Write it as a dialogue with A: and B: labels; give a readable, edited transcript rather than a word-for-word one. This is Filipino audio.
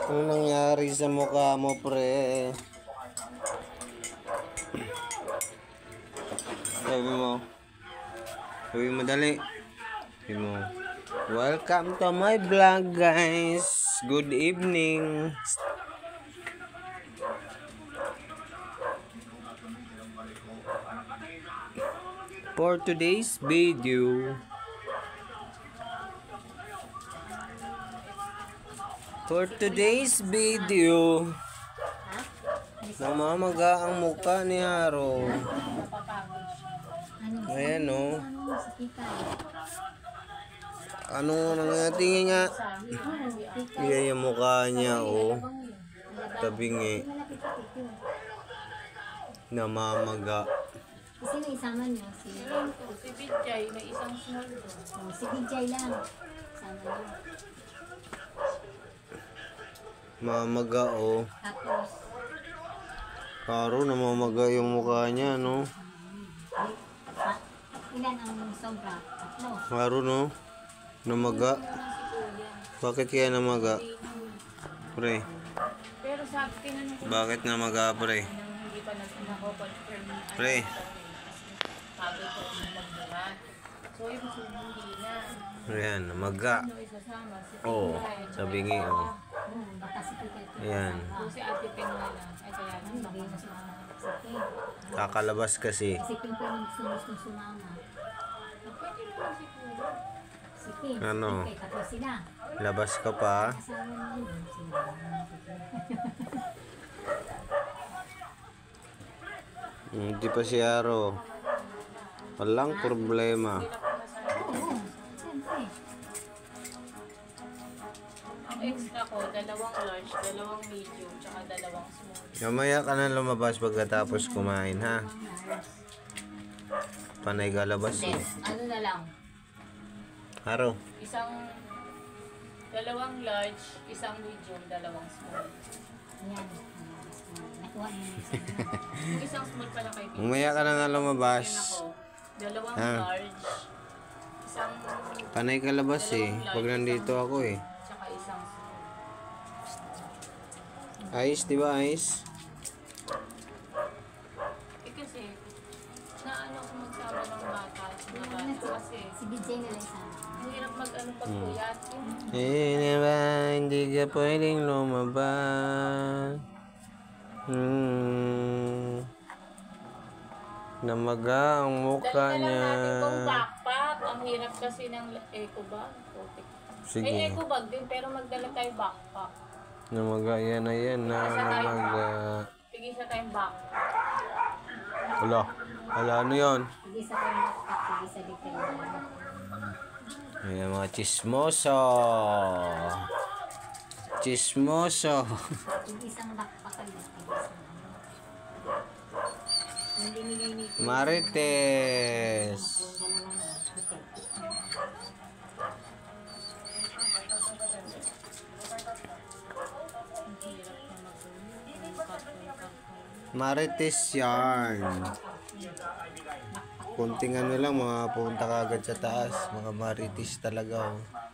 A: Ano nangyari sa mukha mo, pre? Sabi mo dali. Sabi mo, welcome to my vlog, guys. Good evening. For today's video, namamaga ang mukha ni Haro. Ayan o. Ano nangatingin nga? Iyan yung mukha niya o. Tabingi. Namamaga.
B: Sino isama niyo? Si
C: Bijay, may isang small doon.
B: Si Bijay lang. Isama niyo.
A: Mamaga o.
B: Tapos,
A: Haro, namamaga yung mukha niya, no?
B: ilan ang sobra? Tatlo.
A: Haro, no? Namaga. Bakit kaya namaga? Pre.
C: Pero sabi, tinanong ko
A: Bakit namaga, pre?
C: hindi pa nako-confirm.
A: Pre.
C: Sabi ko, magbuhat. So, yung hindi na.
A: Ayan, namaga.
C: Ano isasama? Si
A: Oo, sabingi, o.
B: Baka si Tita.
A: Ayan.
C: So, si Ate Pinola. Ay, kaya nang
B: Sabi mo si Tita.
A: Kakalabas kasi.
B: Si Pin pa yung gustong sumama.
C: pwede naman si Kuya.
B: Si Pin.
A: Ano?
B: Si tatlo sila.
A: Labas ka pa.
B: Asawa niya yun.
A: Hindi pa si Haro. Walang problema.
B: Oo, siyempre.
C: Ang extra ko, 2 large, 2 medium, tsaka 2 small.
A: Mamaya ka na lumabas pagkatapos kumain, ha? Panay ka labas, eh.
C: Ano na lang?
A: Haro.
C: Isang 2 large, isang medium, 2 small.
B: Ayan. Nakuha niya yung isa.
C: Yung isang small pala kay Pinola.
A: Mamaya ka na nga lumabas.
C: Ako, 2
A: Ha?
C: large, isang
A: Panay ka labas, eh. Pag nandito ako, eh.
C: tsaka isang small.
A: Ayos, di ba, ayos?
C: Kasi, naano ko magsama ng bata, kasi,
B: Si Bijay na lang isama.
C: ang hirap mag-ano pag-puyat.
A: Eh, ba, hindi ka pwedeng lumabas. Namaga ang mukha
C: Dali na lang
A: niya.
C: natin kung backpack. Ang hirap kasi ng eco bag.
A: Sige.
C: May eco bag din, pero magdala tayo backpack.
A: Namaga, yan na yan na. Namaga.
C: Tigisa tayong backpack.
A: Wala. Wala, ano yun?
B: Sige sa kayo at sige sa dito.
A: Ayan, mga chismoso. Chismoso.
B: Hindi isang backpack lang. Hindi nilay ni
A: Marites. Marites yarn. Kunting ano lang, mga punta ka agad sa taas. Mga marites talaga, oh.